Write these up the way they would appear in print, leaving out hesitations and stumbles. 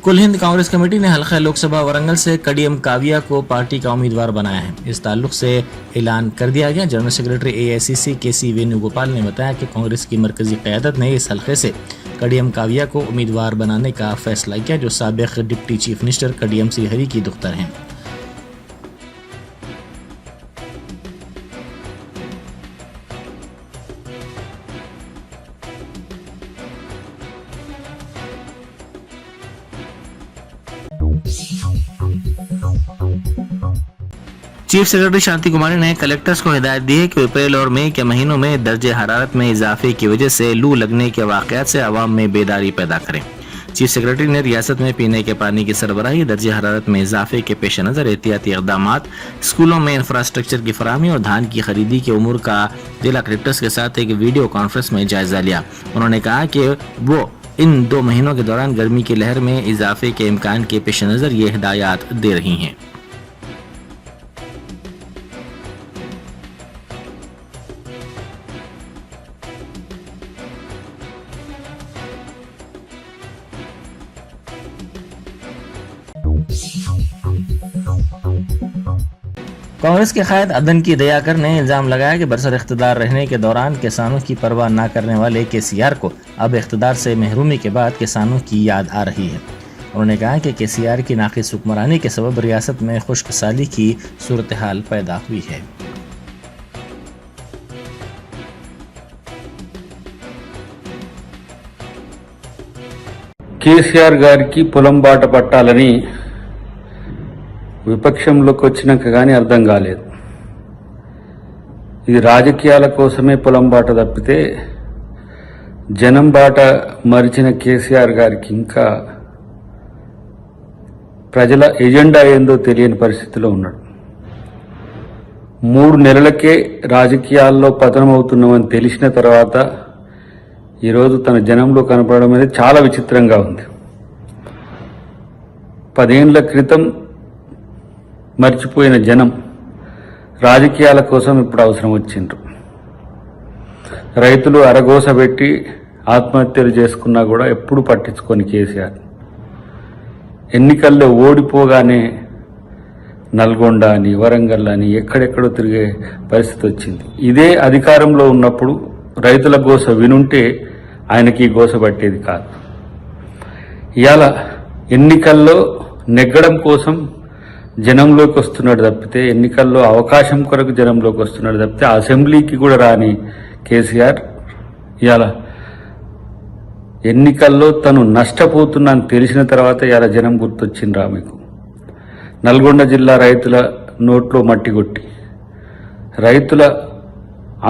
कुल हिंद कांग्रेस कमेटी ने हल्का लोकसभा वरंगल से कडियम काविया को पार्टी का उम्मीदवार बनाया है। इस ताल्लुक से ऐलान कर दिया गया। जनरल सेक्रेटरी एआईसीसी केसी वेणुगोपाल ने बताया कि कांग्रेस की मरकजी क़यादत ने इस हल्के से कडियम काविया को उम्मीदवार बनाने का फैसला किया, जो साबिक डिप्टी चीफ मिनिस्टर कडियम श्रीहरि की दुख्तर हैं। चीफ सेक्रेटरी शांति कुमारी ने कलेक्टर्स को हिदायत दी है कि अप्रैल और मई के महीनों में दर्जे हरारत में इजाफे की वजह से लू लगने के वाकयात से आवाम में बेदारी पैदा करें। चीफ सेक्रेटरी ने रियासत में पीने के पानी की सरबराही, दर्जे हरारत में इजाफे के पेश नज़र एहतियाती इक़दामात, स्कूलों में इंफ्रास्ट्रक्चर की फराहमी और धान की खरीदी के उमूर का जिला कलेक्टर्स के साथ एक वीडियो कॉन्फ्रेंस में जायजा लिया। उन्होंने कहा कि वो इन 2 महीनों के दौरान गर्मी की लहर में इजाफे के इम्कान के पेश नज़र ये हिदायत दे रही हैं। कांग्रेस के कायद अदन की दयाकर ने इल्जाम लगाया कि बरसर इख्तिदार रहने के दौरान किसानों की परवाह न करने वाले केसीआर को अब इख्तिदार से महरूमी के बाद किसानों की याद आ रही है। उन्होंने कहा कि केसीआर की नाक़िस हुक्मरानी के सबब रियासत में खुश्क साली की सूरत हाल पैदा हुई है। కేసీఆర్ గారికి పొలం బాట పట్టాలని విపక్షంలోకి వచ్చినాక కానీ అర్థం కాలేదు. ఇది రాజకీయాల కోసమే పొలం బాట తప్పితే జనం బాట మరిచిన కేసీఆర్ గారికి ఇంకా ప్రజల ఎజెండా ఏందో తెలియని పరిస్థితిలో ఉన్నాడు. 3 నెలలకే రాజకీయాల్లో పతనమవుతున్నామని తెలిసిన తర్వాత ఈరోజు తన జనంలో కనపడడం అనేది చాలా విచిత్రంగా ఉంది. 10 ఏళ్ల క్రితం మర్చిపోయిన జనం రాజకీయాల కోసం ఇప్పుడు అవసరం వచ్చిండ్రు. రైతులు అరగోస పెట్టి ఆత్మహత్యలు చేసుకున్నా కూడా ఎప్పుడు పట్టించుకొని కేసీఆర్ ఎన్నికల్లో ఓడిపోగానే నల్గొండ అని, వరంగల్ అని ఎక్కడెక్కడో తిరిగే పరిస్థితి వచ్చింది. ఇదే అధికారంలో ఉన్నప్పుడు రైతుల గోస వినుంటే ఆయనకి గోస పట్టేది కాదు. ఇవాళ ఎన్నికల్లో నెగ్గడం కోసం జనంలోకి వస్తున్నాడు తప్పితే, ఎన్నికల్లో అవకాశం కొరకు జనంలోకి వస్తున్నాడు తప్పితే అసెంబ్లీకి కూడా రాని కేసీఆర్ ఇవాళ ఎన్నికల్లో తను నష్టపోతున్నాను తెలిసిన తర్వాత ఇవాళ జనం గుర్తొచ్చిండ్రా మీకు? నల్గొండ జిల్లా రైతుల నోట్లో మట్టి కొట్టి రైతుల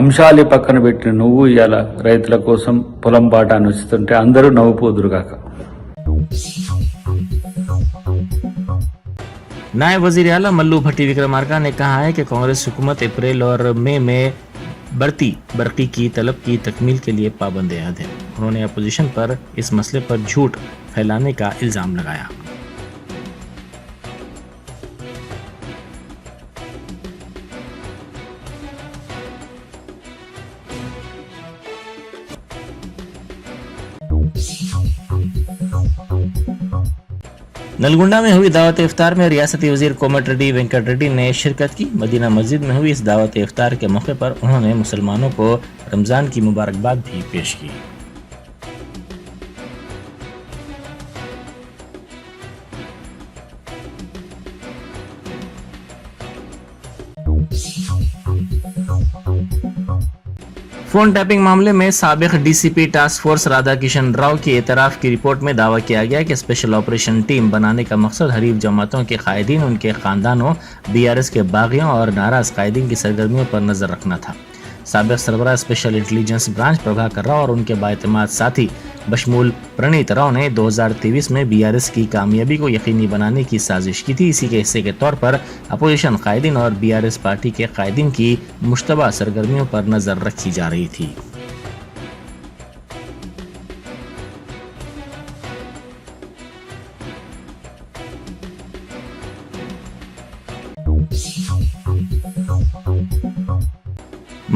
అంశాలే పక్కన పెట్టిన నువ్వు ఇవాళ రైతుల కోసం పొలం బాట అని వస్తుంటే అందరూ నవ్వుపోదురుగాక. नायब वजीर आला मल्लू भट्टी विक्रमार्का ने कहा है कि कांग्रेस हुकूमत अप्रैल और मई में बढ़ती बरकी की तलब की तकमील के लिए पाबंद अहद है। उन्होंने अपोजिशन पर इस मसले पर झूठ फैलाने का इल्जाम लगाया। नलगुंडा में हुई दावत इफ्तार में रियासती वजीर कोमटिरेड्डी वेंकट रेड्डी ने शिरकत की। मदीना मस्जिद में हुई इस दावत इफ्तार के मौके पर उन्होंने मुसलमानों को रमजान की मुबारकबाद भी पेश की। फोन टैपिंग मामले में साबिक DCP task force Radha Kishan Rao की एतराफ़ की रिपोर्ट में दावा किया गया कि स्पेशल ऑपरेशन टीम बनाने का मकसद हरीफ जमातों के कायदीन, उनके खानदानों, बीआरएस के बागियों और नाराज कायदीन की सरगर्मियों पर नजर रखना था। साबिक सरबराह special intelligence branch Prabhakar Rao और उनके बाएतमाद साथी बशमूल प्रणीत राव ने 2023 में बीआरएस की कामयाबी को यकीनी बनाने की साजिश की थी। इसी के हिस्से के तौर पर अपोजिशन कायदीन और बीआरएस पार्टी के कायदीन की मुश्तबा सरगर्मियों पर नजर रखी जा रही थी।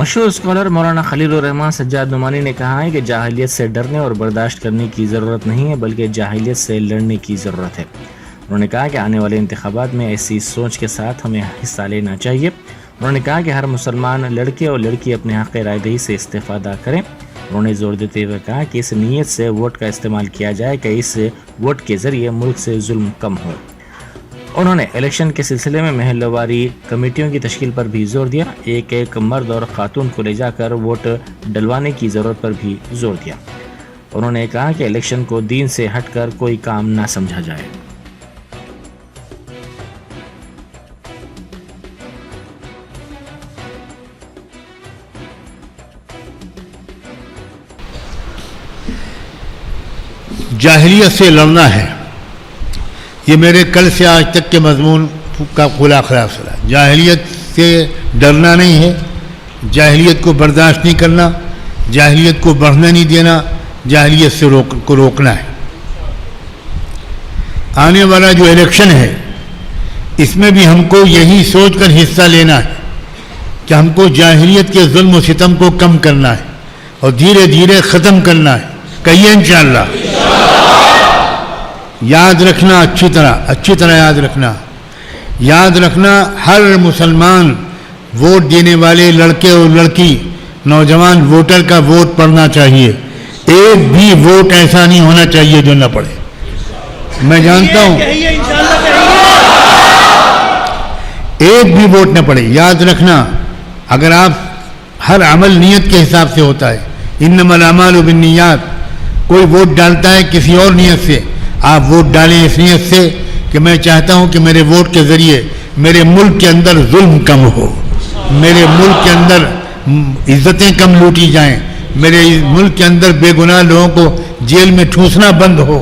मशहूर स्कॉलर मौलाना खलीलुर रहमान सज्जाद नुमानी ने कहा है कि जाहिलियत से डरने और बर्दाश्त करने की ज़रूरत नहीं है, बल्कि जाहिलियत से लड़ने की ज़रूरत है। उन्होंने कहा कि आने वाले इंतखाबात में ऐसी सोच के साथ हमें हिस्सा लेना चाहिए। उन्होंने कहा कि हर मुसलमान लड़के और लड़की अपने हक़ रायदही से इस्तेफ़ादा करें। उन्होंने जोर देते हुए कहा कि इस नीयत से वोट का इस्तेमाल किया जाए कि इस वोट के ज़रिए मुल्क से जुल्म कम हो। उन्होंने इलेक्शन के सिलसिले में महल्लोवारी कमेटियों की तश्कील पर भी जोर दिया। एक एक मर्द और खातून को ले जाकर वोट डलवाने की ज़रूरत पर भी जोर दिया। उन्होंने कहा कि इलेक्शन को दीन से हटकर कोई काम ना समझा जाए। जाहिलियत से लड़ना है, ये मेरे कल से आज तक के मजमून का खुला खुलासा है। जाहिलियत से डरना नहीं है, जाहिलियत को बर्दाश्त नहीं करना, जाहिलियत को बढ़ने नहीं देना, जाहिलियत से रोकना है। आने वाला जो इलेक्शन है इसमें भी हमको यही सोचकर हिस्सा लेना है कि हमको जाहिलियत के जुल्म और सितम को कम करना है और धीरे धीरे ख़त्म करना है। कहिए इंशाअल्लाह। याद रखना, अच्छी तरह याद रखना, हर मुसलमान वोट देने वाले लड़के और लड़की, नौजवान वोटर का वोट पढ़ना चाहिए। एक भी वोट ऐसा नहीं होना चाहिए जो न पढ़े। मैं जानता हूं एक भी वोट न पढ़े। याद रखना, अगर आप हर अमल नियत के हिसाब से होता है, इन्नमल अमालु बिन्नियात। कोई वोट डालता है किसी और नियत से, आप वोट डालें इस नियत से कि मैं चाहता हूं कि मेरे वोट के जरिए मेरे मुल्क के अंदर जुल्म कम हो, मेरे मुल्क के अंदर इज्जतें कम लूटी जाएं, मेरे मुल्क के अंदर बेगुनाह लोगों को जेल में ठूसना बंद हो।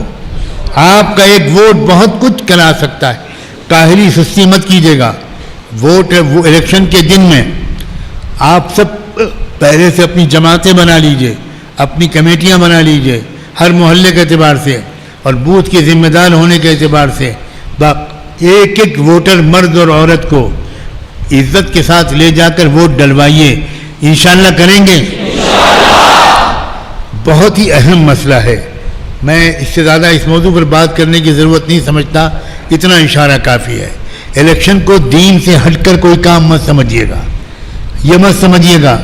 आपका एक वोट बहुत कुछ करा सकता है। काहली सुस्ती मत कीजिएगा। वोट वो इलेक्शन के दिन में आप सब पहले से अपनी जमातें बना लीजिए, अपनी कमेटियां बना लीजिए, हर मोहल्ले के एतबार से और बूथ के जिम्मेदार होने के एतबार से एक एक वोटर मर्द और औरत को इज्जत के साथ ले जाकर वोट डलवाइए। इंशाअल्लाह करेंगे। बहुत ही अहम मसला है। मैं इससे ज़्यादा इस मौजू पर बात करने की ज़रूरत नहीं समझता, इतना इशारा काफ़ी है। इलेक्शन को दीन से हटकर कोई काम मत समझिएगा। ये मत समझिएगा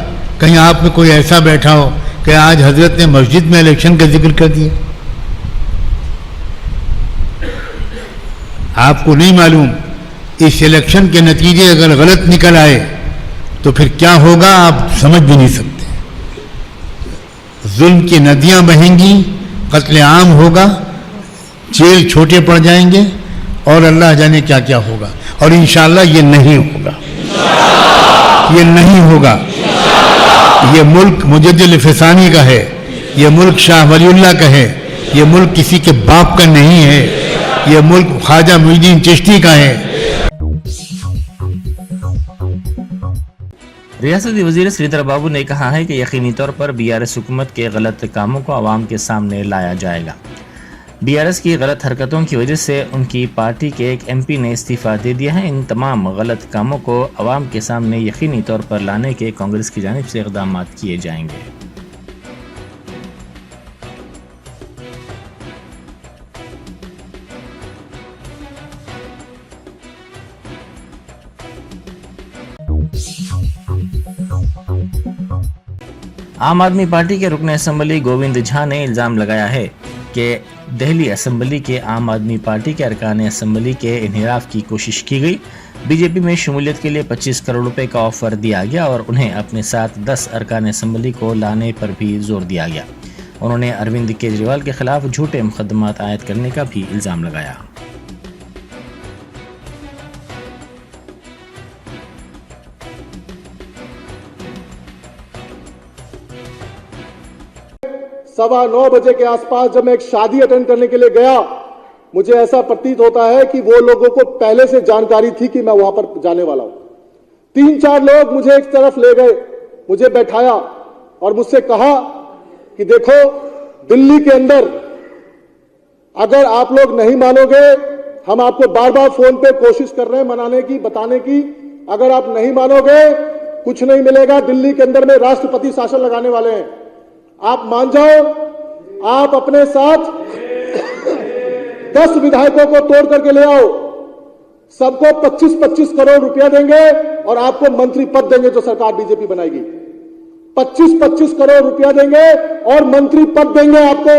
कहीं आप में कोई ऐसा बैठा हो कि आज हजरत ने मस्जिद में इलेक्शन का जिक्र कर दिया। आपको नहीं मालूम इस इलेक्शन के नतीजे अगर गलत निकल आए तो फिर क्या होगा, आप समझ भी नहीं सकते। जुल्म की नदियां बहेंगी, कत्ले आम होगा, जेल छोटे पड़ जाएंगे और अल्लाह जाने क्या क्या होगा। और इंशाअल्लाह ये नहीं होगा, ये नहीं होगा। ये मुल्क मुजद्दिद फिसानी का है, ये मुल्क शाह वलीउल्लाह का है, ये मुल्क किसी के बाप का नहीं है, ये मुल्क ख्वाजा मुइनुद्दीन चिश्ती का है। रियासती वजीर श्रीधर बाबू ने कहा है कि यकीनी तौर पर बीआरएस हुकूमत के गलत कामों को आवाम के सामने लाया जाएगा। बीआरएस की गलत हरकतों की वजह से उनकी पार्टी के एक एमपी ने इस्तीफा दे दिया है। इन तमाम गलत कामों को आवाम के सामने यकीनी तौर पर लाने के कांग्रेस की जानिब से इक़दाम किए जाएंगे। आम आदमी पार्टी के रुकन असम्बली गोविंद झा ने इल्ज़ाम लगाया है कि दिल्ली असम्बली के आम आदमी पार्टी के अरकान असम्बली के इन्हिराफ की कोशिश की गई। बीजेपी में शमूलियत के लिए 25 करोड़ रुपए का ऑफर दिया गया और उन्हें अपने साथ 10 अरकान असम्बली को लाने पर भी जोर दिया गया। उन्होंने अरविंद केजरीवाल के खिलाफ झूठे मुकदमात आयद करने का भी इल्ज़ाम लगाया। सवा 9 बजे के आसपास जब मैं एक शादी अटेंड करने के लिए गया, मुझे ऐसा प्रतीत होता है कि वो लोगों को पहले से जानकारी थी कि मैं वहां पर जाने वाला हूं। 3-4 लोग मुझे एक तरफ ले गए, मुझे बैठाया और मुझसे कहा कि देखो, दिल्ली के अंदर अगर आप लोग नहीं मानोगे, हम आपको बार बार फोन पे कोशिश कर रहे हैं मनाने की, बताने की, अगर आप नहीं मानोगे कुछ नहीं मिलेगा। दिल्ली के अंदर में राष्ट्रपति शासन लगाने वाले हैं। आप मान जाओ, आप अपने साथ 10 विधायकों को तोड़ करके ले आओ, सबको 25-25 करोड़ रुपया देंगे और आपको मंत्री पद देंगे जो सरकार बीजेपी बनाएगी। 25-25 करोड़ रुपया देंगे और मंत्री पद देंगे आपको।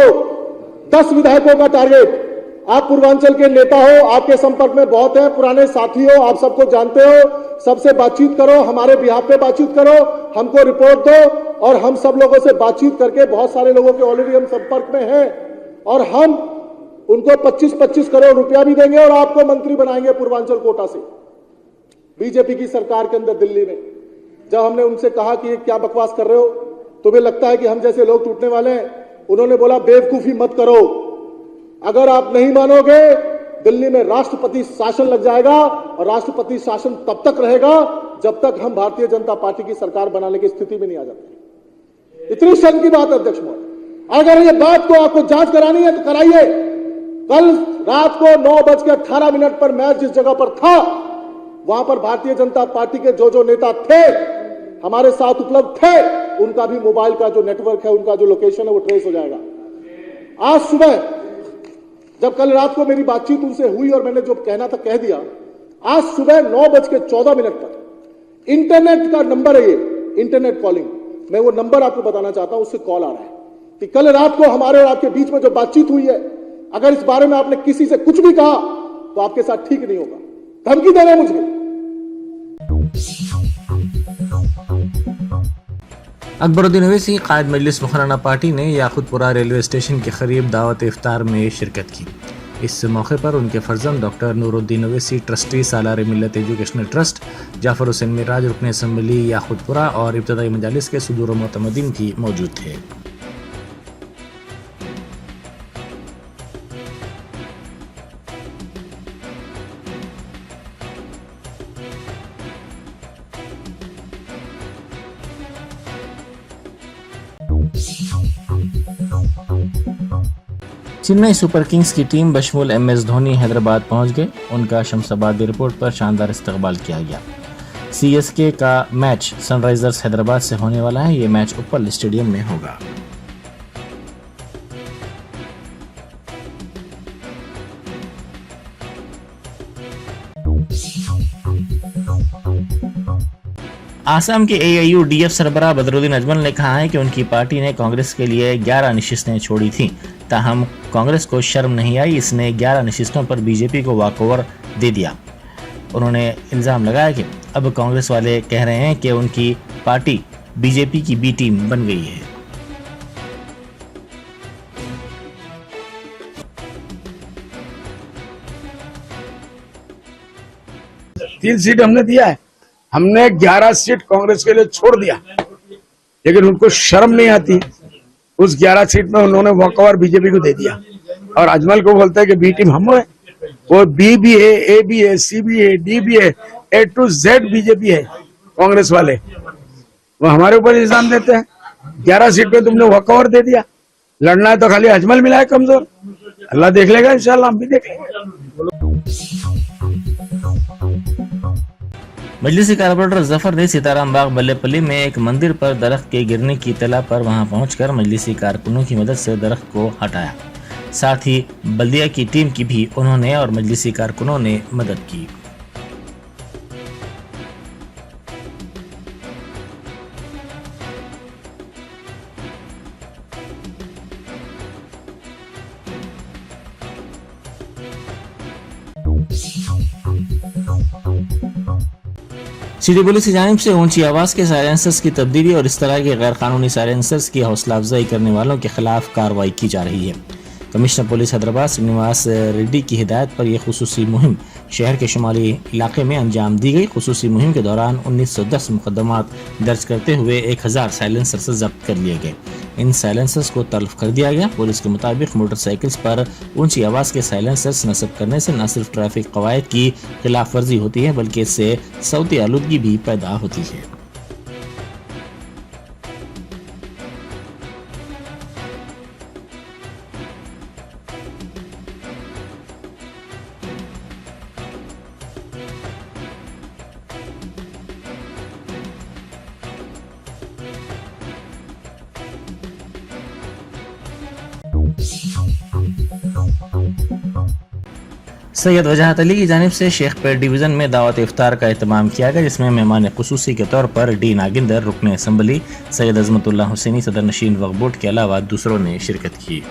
10 विधायकों का टारगेट। आप पूर्वांचल के नेता हो, आपके संपर्क में बहुत है, पुराने साथी हो, आप सबको जानते हो, सबसे बातचीत करो, हमारे बिहाफ पे बातचीत करो, हमको रिपोर्ट दो और हम सब लोगों से बातचीत करके बहुत सारे लोगों के ऑलरेडी हम संपर्क में हैं और हम उनको 25-25 करोड़ रुपया भी देंगे और आपको मंत्री बनाएंगे पूर्वांचल कोटा से। बीजेपी की सरकार के अंदर दिल्ली में जब हमने उनसे कहा कि ये क्या बकवास कर रहे हो, तुम्हें लगता है कि हम जैसे लोग टूटने वाले हैं, उन्होंने बोला बेवकूफी मत करो, अगर आप नहीं मानोगे दिल्ली में राष्ट्रपति शासन लग जाएगा और राष्ट्रपति शासन तब तक रहेगा जब तक हम भारतीय जनता पार्टी की सरकार बनाने की स्थिति में नहीं आ जाते। इतनी शर्म की बात है अध्यक्ष महोदय। अगर ये बात को आपको जांच करानी है तो कराइए। कल रात को 9:18 पर मैच जिस जगह पर था वहां पर भारतीय जनता पार्टी के जो नेता थे हमारे साथ उपलब्ध थे, उनका भी मोबाइल का जो नेटवर्क है, उनका जो लोकेशन है वो ट्रेस हो जाएगा। आज सुबह जब कल रात को मेरी बातचीत उनसे हुई और मैंने जो कहना था कह दिया, आज सुबह 9:14 पर इंटरनेट का नंबर है, ये इंटरनेट कॉलिंग, मैं वो नंबर आपको बताना चाहता हूं, उससे कॉल आ रहा है कि कल रात को हमारे और आपके बीच में जो बातचीत हुई है, अगर इस बारे में आपने किसी से कुछ भी कहा तो आपके साथ ठीक नहीं होगा। धमकी दे रहे हैं मुझे। अकबरुद्दीन ओवैसी कायद मजलिस मुखराना पार्टी ने याकुतपुरा रेलवे स्टेशन के करीब दावत इफ्तार में शिरकत की। इस मौके पर उनके फर्जंद डॉक्टर नूरुद्दीन ओवैसी, ट्रस्टी सालार मिल्लत एजुकेशनल ट्रस्ट, जाफर हुसैन मिराज, रुकन असम्बली याकुतपुरा और इब्तदाई मजालिस के सुदूर मोतमदीन भी मौजूद थे। चेन्नई सुपर किंग्स की टीम बशमूल MS धोनी हैदराबाद पहुंच गए। उनका शमशाबाद एयरपोर्ट पर शानदार इस्तकबाल किया गया। CSK का मैच सनराइजर्स हैदराबाद से होने वाला है। ये मैच उपल स्टेडियम में होगा। आसाम के AIUDF सरबराह बदरुद्दीन अजमल ने कहा है कि उनकी पार्टी ने कांग्रेस के लिए 11 नशिस्तें छोड़ी थीं, ताहम कांग्रेस को शर्म नहीं आई, इसने 11 नशिस्तों पर बीजेपी को वॉकओवर दे दिया। उन्होंने इल्जाम लगाया कि अब कांग्रेस वाले कह रहे हैं कि उनकी पार्टी बीजेपी की B टीम बन गई है। तीन सीट हमने दिया है, हमने 11 सीट कांग्रेस के लिए छोड़ दिया, लेकिन उनको शर्म नहीं आती। उस 11 सीट में उन्होंने वॉकओवर बीजेपी को दे दिया और अजमल को बोलता है कि बी टीम हम है। वो बी भी है, ए भी है, सी भी है, डी भी है, A to Z बीजेपी है। कांग्रेस वाले वो हमारे ऊपर इल्जाम देते हैं 11 सीट पे तुमने वॉकओवर दे दिया। लड़ना है तो खाली अजमल मिला है कमजोर, अल्लाह देख लेगा, इंशाल्लाह हम भी देख लेंगे। मजलिसी कारपोरेटर जफर ने सीताराम बाग बल्लेपल्ली में एक मंदिर पर दरख्त के गिरने की इत्तला पर वहां पहुंचकर मजलिसी कारकुनों की मदद से दरख्त को हटाया। साथ ही बल्दिया की टीम की भी उन्होंने और मजलिसी कारकुनों ने मदद की। सिटी पुलिस की जानिब से ऊंची आवाज के साइलेंसर्स की तब्दीली और इस तरह के गैर कानूनी साइलेंसर्स की हौसला अफजाई करने वालों के खिलाफ कार्रवाई की जा रही है। कमिश्नर पुलिस हैदराबाद श्रीनिवास रेड्डी की हिदायत पर यह खुसूसी मुहिम शहर के शुमाली इलाके में अंजाम दी गई। खुसूसी मुहिम के दौरान 1910 मुकदमात दर्ज करते हुए 1000 साइलेंसर्स जब्त कर लिए गए। इन साइलेंसर्स को तल्फ कर दिया गया। पुलिस के मुताबिक मोटरसाइकिल्स पर ऊंची आवाज के साइलेंसर्स नस्ब करने से न सिर्फ ट्रैफिक कवायद की खिलाफ वर्जी होती है बल्कि इससे सौती आलूदगी भी पैदा होती है। सैयद वजाहत अली की जानिब से शेख पेट डिवीज़न में दावत इफ्तार का एहतमाम किया गया, जिसमें मेहमान खुसूसी के तौर पर डी नागिंदर, रुकन असम्बली सैयद अजमतुल्लाह हुसैनी, सदर नशीन वक्फ बोर्ड के अलावा दूसरों ने शिरकत की।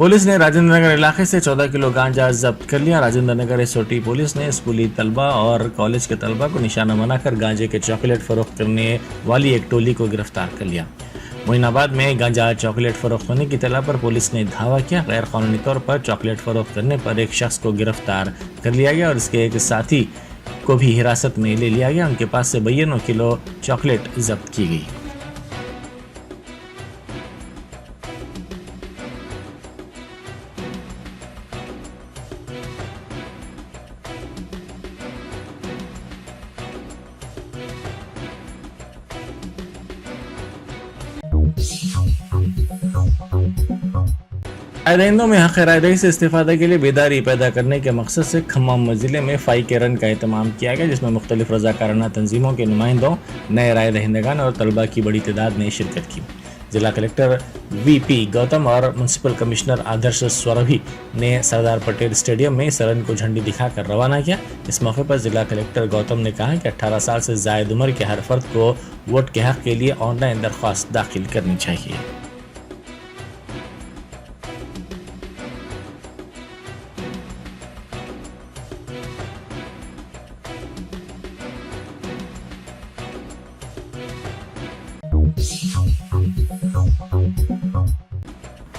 पुलिस ने राजेंद्र नगर इलाके से 14 किलो गांजा जब्त कर लिया। राजेंद्र नगर एसओटी पुलिस ने स्कूली तलबा और कॉलेज के तलबा को निशाना बनाकर गांजे के चॉकलेट फरोख्त करने वाली एक टोली को गिरफ्तार कर लिया। मोइनाबाद में गांजा चॉकलेट फरोख्त होने की तला पर पुलिस ने धावा किया। गैर कानूनी तौर पर चॉकलेट फरोख्त करने पर एक शख्स को गिरफ्तार कर लिया गया और इसके एक साथी को भी हिरासत में ले लिया गया। उनके पास से 92 किलो चॉकलेट जब्त की गई। रायदहिंदों में हक़ रायदही से इस्तेफादा के लिए बेदारी पैदा करने के मकसद से खम्मम ज़िले में फाई के रन का एहतमाम किया गया, जिसमें मुख्तलिफ रज़ाकाराना तंजीमों के नुमाइंदों, नए राय दहिंदगान और तलबा की बड़ी तादाद ने शिरकत की। जिला कलेक्टर वीपी गौतम और म्यूनसिपल कमिश्नर आदर्श स्वरभी ने सरदार पटेल स्टेडियम में इस रन को झंडी दिखाकर रवाना किया। इस मौके पर जिला कलेक्टर गौतम ने कहा कि 18 साल से ज़ायद उम्र के हर फर्द को वोट के हक़ के लिए ऑनलाइन दरख्वास्त दाखिल करनी चाहिए।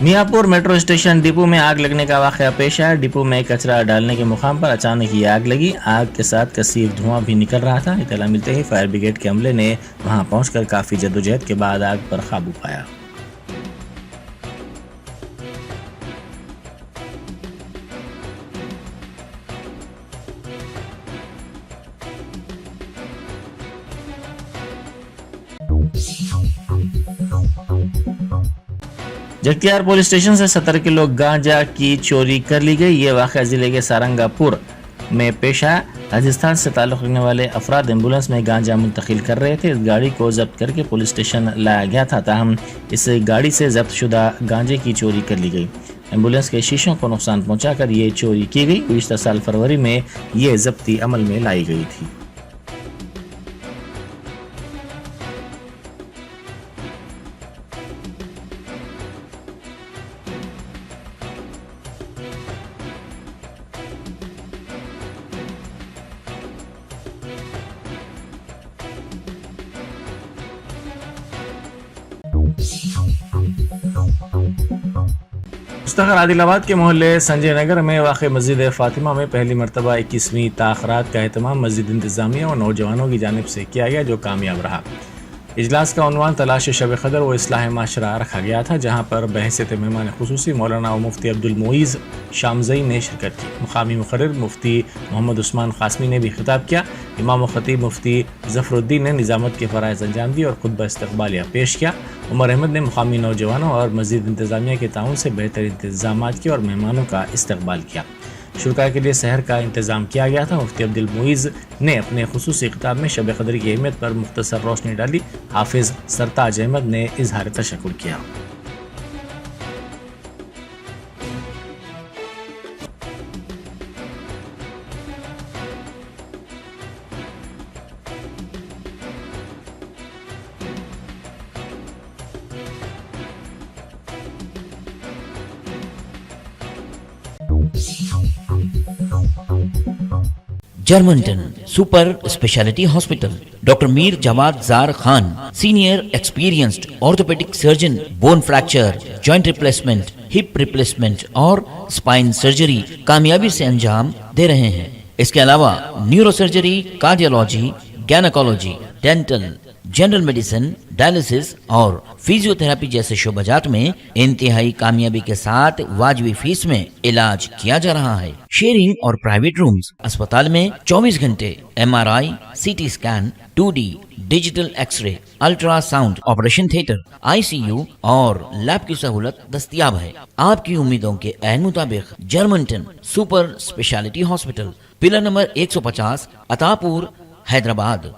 मियाँपुर मेट्रो स्टेशन डिपो में आग लगने का वाक़या पेश आया। डिपो में कचरा डालने के मुकाम पर अचानक ये आग लगी। आग के साथ कसीर धुआं भी निकल रहा था। इत्तला मिलते ही फायर ब्रिगेड के अमले ने वहां पहुंचकर काफ़ी जद्दोजहद के बाद आग पर काबू पाया। जगतियार पुलिस स्टेशन से 70 किलो गांजा की चोरी कर ली गई। ये वाक़या जिले के सारंगापुर में पेश आया। राजस्थान से ताल्लुक़ रखने वाले अफराद एम्बुलेंस में गांजा मुंतकिल कर रहे थे। इस गाड़ी को जब्त करके पुलिस स्टेशन लाया गया था, ताहम इस गाड़ी से जब्त शुदा गांजे की चोरी कर ली गई। एम्बुलेंस के शीशों को नुकसान पहुंचाकर ये चोरी की गई। गुज़िश्ता साल फरवरी में ये जब्ती अमल में लाई गई थी। मुस्तखर आदिलाबाद के मोहल्ले संजय नगर में वाक़ मस्जिद फ़ातिमा में पहली मरतबा 21वीं ताख़रात का एहतमाम मस्जिद इंतज़ामिया और नौजवानों की जानिब से किया गया, जो कामयाब रहा। इजलास का उन्वान तलाश शब क़दर व इस्लाह माशरा रखा गया था, जहाँ पर बहैसियत मेहमान खुसूसी मौलाना व मुफ्ती अब्दुल मोइज़ शामज़ई ने शिरकत की। मुक़ामी मुक़र्रिर मुफ्ती मोहम्मद उस्मान क़ासमी ने भी खिताब किया। इमाम व ख़तीब मुफ्ती ज़फ़रुद्दीन ने निज़ामत के फ़राइज़ अंजाम दी और खुतबा इस्तक़बालिया पेश किया। उमर अहमद ने मुक़ामी नौजवानों और मस्जिद इंतज़ामिया के ताउन से बेहतर इंतज़ामात किए और मेहमानों का इस्तक़बाल किया। शुरका के लिए सहर का इंतज़ाम किया गया था। मुफ्ती अब्दुल मोइज़ ने अपने खुसूसी खिताब में शब क़दर की अहमियत पर मुख्तसर रोशनी डाली। हाफिज़ सरताज अहमद ने इज़हार तशक्कुर किया। Germantown Super Speciality Hospital. Dr. Mir Jawad Zar Khan, Senior Experienced Orthopedic Surgeon, Bone Fracture, Joint Replacement, Hip Replacement और Spine Surgery कामयाबी से अंजाम दे रहे हैं। इसके अलावा neuro surgery, cardiology, gynaecology, dental, general medicine, dialysis और फिजियोथेरेपी जैसे शोबाजात में इंतहाई कामयाबी के साथ वाजबी फीस में इलाज किया जा रहा है। शेयरिंग और प्राइवेट रूम्स, अस्पताल में 24 घंटे MRI, CT scan, 2D digital x-ray, ultrasound, operation theatre, ICU और लैब की सहूलत दस्तयाब है। आपकी उम्मीदों के ऐन मुताबिक Germanten super speciality hospital, pillar number 150, Attapur, Hyderabad